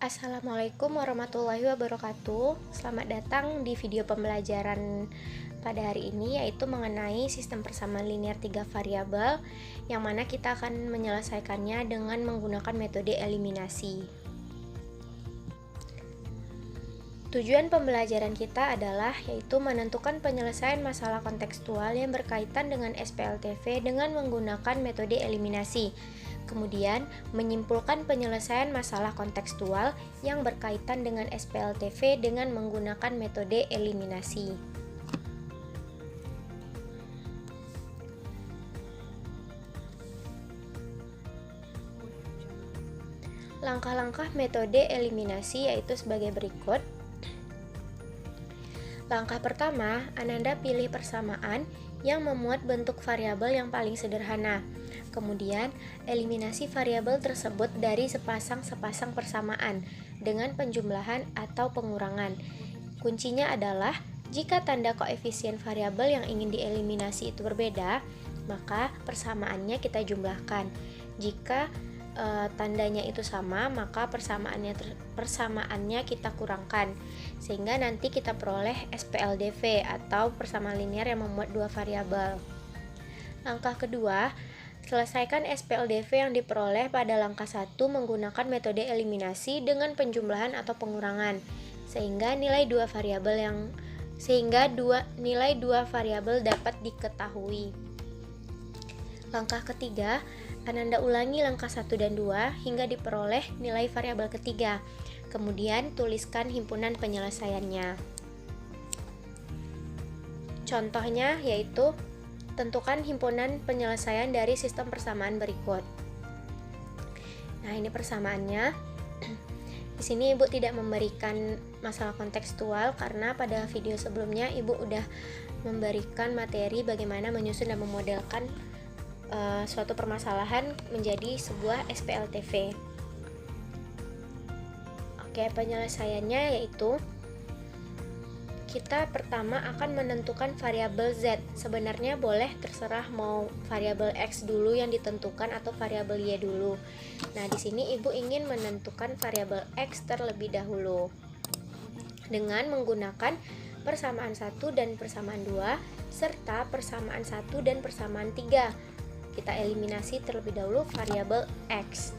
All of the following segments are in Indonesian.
Assalamualaikum warahmatullahi wabarakatuh. Selamat datang di video pembelajaran pada hari ini, yaitu mengenai sistem persamaan linear 3 variabel, yang mana kita akan menyelesaikannya dengan menggunakan metode eliminasi. Tujuan pembelajaran kita adalah yaitu menentukan penyelesaian masalah kontekstual yang berkaitan dengan SPLTV dengan menggunakan metode eliminasi. Kemudian, menyimpulkan penyelesaian masalah kontekstual yang berkaitan dengan SPLTV dengan menggunakan metode eliminasi. Langkah-langkah metode eliminasi yaitu sebagai berikut. Langkah pertama, Ananda pilih persamaan yang memuat bentuk variabel yang paling sederhana. Kemudian, eliminasi variabel tersebut dari sepasang-sepasang persamaan dengan penjumlahan atau pengurangan. Kuncinya adalah jika tanda koefisien variabel yang ingin dieliminasi itu berbeda, maka persamaannya kita jumlahkan. Jika tandanya itu sama, maka persamaannya kita kurangkan, sehingga nanti kita peroleh SPLDV atau persamaan linear yang memuat dua variabel. Langkah kedua, selesaikan SPLDV yang diperoleh pada langkah 1 menggunakan metode eliminasi dengan penjumlahan atau pengurangan, sehingga nilai dua variabel dapat diketahui. Langkah ketiga, Ananda ulangi langkah 1 dan 2 hingga diperoleh nilai variabel ketiga. Kemudian tuliskan himpunan penyelesaiannya. Contohnya yaitu tentukan himpunan penyelesaian dari sistem persamaan berikut. Nah, ini persamaannya. Di sini Ibu tidak memberikan masalah kontekstual karena pada video sebelumnya Ibu udah memberikan materi bagaimana menyusun dan memodelkan suatu permasalahan menjadi sebuah SPLTV. Oke, penyelesaiannya yaitu kita pertama akan menentukan variabel Z. Sebenarnya boleh terserah mau variabel X dulu yang ditentukan atau variabel Y dulu. Nah, di sini Ibu ingin menentukan variabel X terlebih dahulu dengan menggunakan persamaan 1 dan persamaan 2 serta persamaan 1 dan persamaan 3. Kita eliminasi terlebih dahulu variabel X.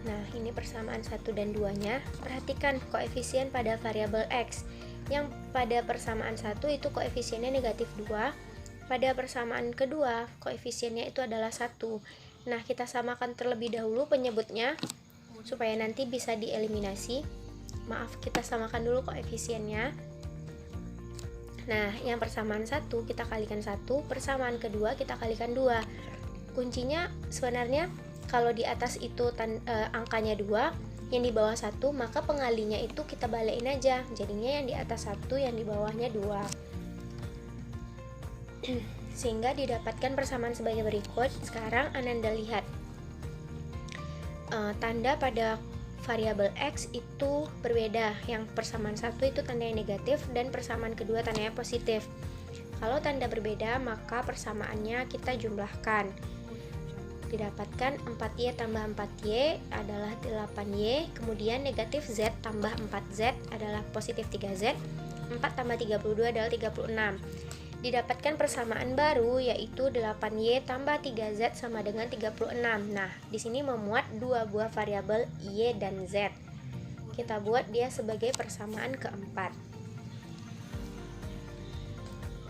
Nah, ini persamaan 1 dan 2-nya. Perhatikan koefisien pada variabel X. Yang pada persamaan 1 itu koefisiennya negatif 2. Pada persamaan kedua, koefisiennya itu adalah 1. Nah, kita samakan terlebih dahulu penyebutnya supaya nanti bisa dieliminasi. Maaf, kita samakan dulu koefisiennya. Nah, yang persamaan 1 kita kalikan 1, persamaan kedua kita kalikan 2. Kuncinya sebenarnya kalau di atas itu angkanya 2, yang di bawah 1, maka pengalinya itu kita balikin aja. Jadinya yang di atas 1, yang di bawahnya 2. Sehingga didapatkan persamaan sebagai berikut. Sekarang Ananda lihat tanda pada variabel X itu berbeda. Yang persamaan 1 itu tandanya negatif dan persamaan kedua tandanya positif. Kalau tanda berbeda, maka persamaannya kita jumlahkan. Didapatkan 4Y tambah 4Y adalah 8Y, kemudian negatif Z tambah 4Z adalah positif 3Z, 4 tambah 32 adalah 36. Didapatkan persamaan baru yaitu 8Y tambah 3Z sama dengan 36. Nah, di sini memuat dua buah variabel Y dan Z. Kita buat dia sebagai persamaan keempat.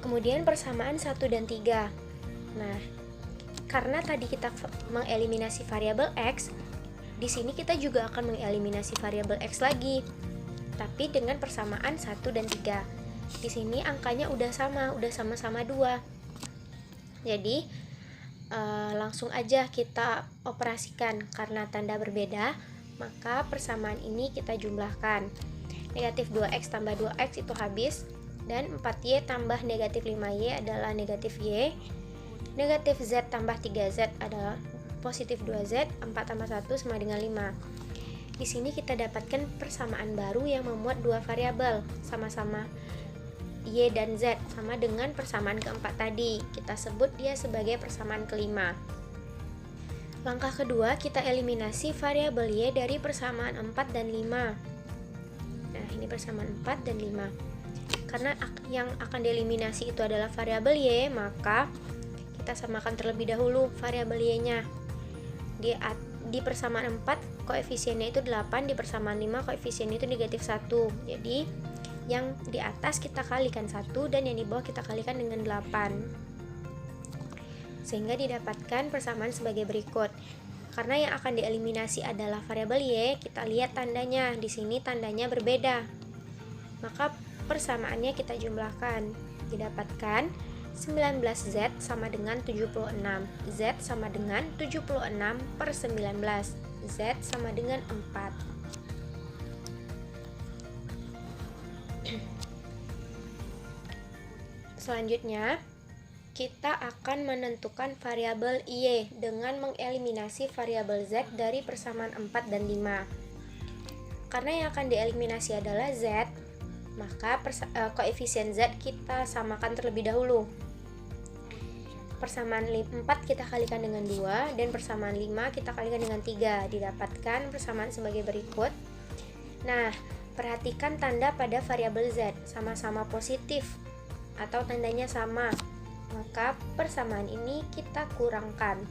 Kemudian persamaan 1 dan 3. Nah, karena tadi kita mengeliminasi variabel X, di sini kita juga akan mengeliminasi variabel X lagi, tapi dengan persamaan 1 dan 3. Di sini angkanya udah sama-sama 2. Jadi langsung aja kita operasikan. Karena tanda berbeda, maka persamaan ini kita jumlahkan. Negatif 2X tambah 2X itu habis, dan 4Y tambah negatif 5Y adalah negatif Y. Negatif Z tambah 3Z adalah positif 2Z, 4 tambah 1 sama dengan 5. Di sini kita dapatkan persamaan baru yang memuat dua variabel, sama-sama Y dan Z, sama dengan persamaan keempat tadi. Kita sebut dia sebagai persamaan kelima. Langkah kedua, kita eliminasi variabel Y dari persamaan 4 dan 5. Nah, ini persamaan 4 dan 5. Karena yang akan dieliminasi itu adalah variabel Y, maka kita samakan terlebih dahulu variabel Y-nya. Di persamaan 4 koefisiennya itu 8, di persamaan 5 koefisiennya itu negatif 1. Jadi yang di atas kita kalikan 1 dan yang di bawah kita kalikan dengan 8. Sehingga didapatkan persamaan sebagai berikut. Karena yang akan dieliminasi adalah variabel Y, kita lihat tandanya. Di sini tandanya berbeda. Maka persamaannya kita jumlahkan. Didapatkan 19Z sama dengan 76. Z sama dengan 76 per 19. Z sama dengan 4. Selanjutnya, kita akan menentukan variabel Y dengan mengeliminasi variabel Z dari persamaan 4 dan 5. Karena yang akan dieliminasi adalah Z, maka koefisien Z kita samakan terlebih dahulu. Persamaan 4 kita kalikan dengan 2 dan persamaan 5 kita kalikan dengan 3. Didapatkan persamaan sebagai berikut. Nah, perhatikan tanda pada variabel Z, sama-sama positif atau tandanya sama. Maka persamaan ini kita kurangkan.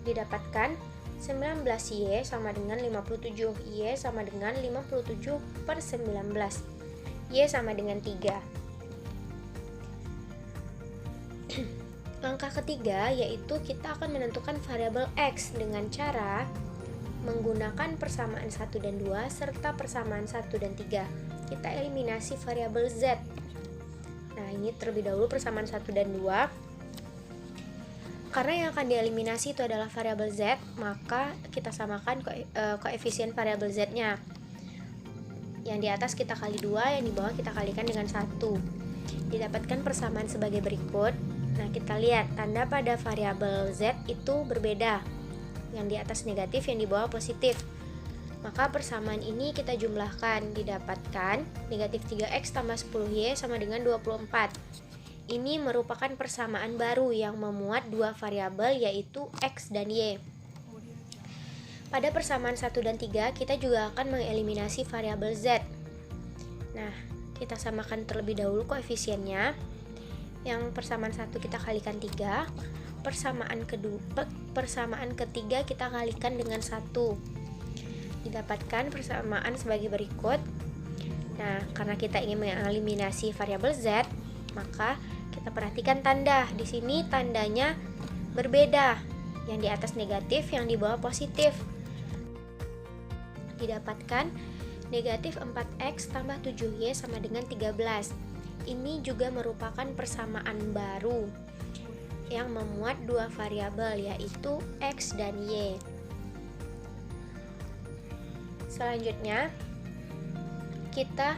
Didapatkan 19Y sama dengan 57. Y sama dengan 57 per 19. Y sama dengan 3. Langkah ketiga yaitu kita akan menentukan variabel X dengan cara menggunakan persamaan 1 dan 2 serta persamaan 1 dan 3. Kita eliminasi variabel Z. Nah, ini terlebih dahulu persamaan 1 dan 2. Karena yang akan dieliminasi itu adalah variabel Z, maka kita samakan koefisien variabel Z-nya. Yang di atas kita kali 2, yang di bawah kita kalikan dengan 1. Didapatkan persamaan sebagai berikut. Nah, kita lihat tanda pada variabel Z itu berbeda. Yang di atas negatif, yang di bawah positif. Maka persamaan ini kita jumlahkan. Didapatkan negatif 3X tambah 10Y sama dengan 24. Ini merupakan persamaan baru yang memuat dua variabel yaitu X dan Y. Pada persamaan 1 dan 3 kita juga akan mengeliminasi variabel Z. Nah, kita samakan terlebih dahulu koefisiennya. Yang persamaan 1 kita kalikan 3, persamaan ketiga kita kalikan dengan 1. Didapatkan persamaan sebagai berikut. Nah, karena kita ingin mengeliminasi variabel Z, maka kita perhatikan tanda. Di sini tandanya berbeda. Yang di atas negatif, yang di bawah positif. Didapatkan negatif 4X tambah 7Y sama dengan 13. Ini juga merupakan persamaan baru yang memuat dua variabel yaitu X dan Y. Selanjutnya, kita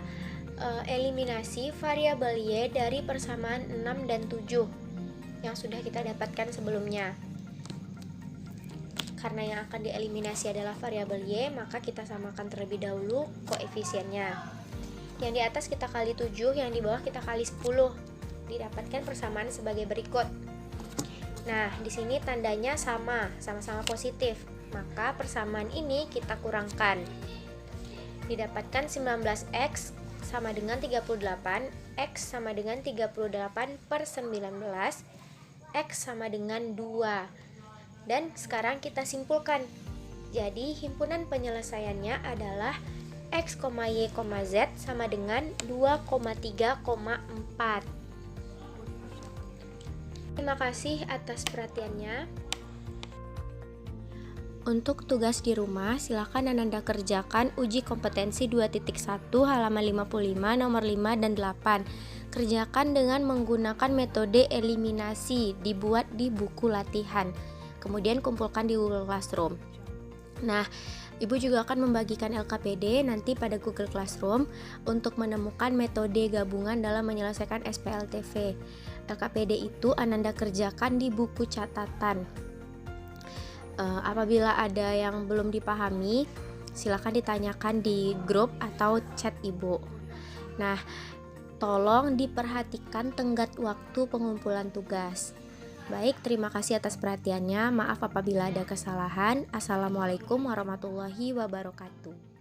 eliminasi variabel Y dari persamaan 6 dan 7 yang sudah kita dapatkan sebelumnya. Karena yang akan dieliminasi adalah variabel Y, maka kita samakan terlebih dahulu koefisiennya. Yang di atas kita kali 7, yang di bawah kita kali 10. Didapatkan persamaan sebagai berikut. Nah, di sini tandanya sama-sama positif. Maka persamaan ini kita kurangkan. Didapatkan 19X sama dengan 38, X sama dengan 38 per 19, X sama dengan 2. Dan sekarang kita simpulkan. Jadi himpunan penyelesaiannya adalah X, Y, Z sama dengan 2,3,4. Terima kasih atas perhatiannya. Untuk tugas di rumah, silakan Ananda kerjakan uji kompetensi 2.1 halaman 55, nomor 5 dan 8. Kerjakan dengan menggunakan metode eliminasi, dibuat di buku latihan. Kemudian kumpulkan di Google Classroom. Nah, Ibu juga akan membagikan LKPD nanti pada Google Classroom untuk menemukan metode gabungan dalam menyelesaikan SPLTV. LKPD itu Ananda kerjakan di buku catatan. Apabila ada yang belum dipahami, silakan ditanyakan di grup atau chat Ibu. Nah, tolong diperhatikan tenggat waktu pengumpulan tugas. Baik, terima kasih atas perhatiannya. Maaf apabila ada kesalahan. Assalamualaikum warahmatullahi wabarakatuh.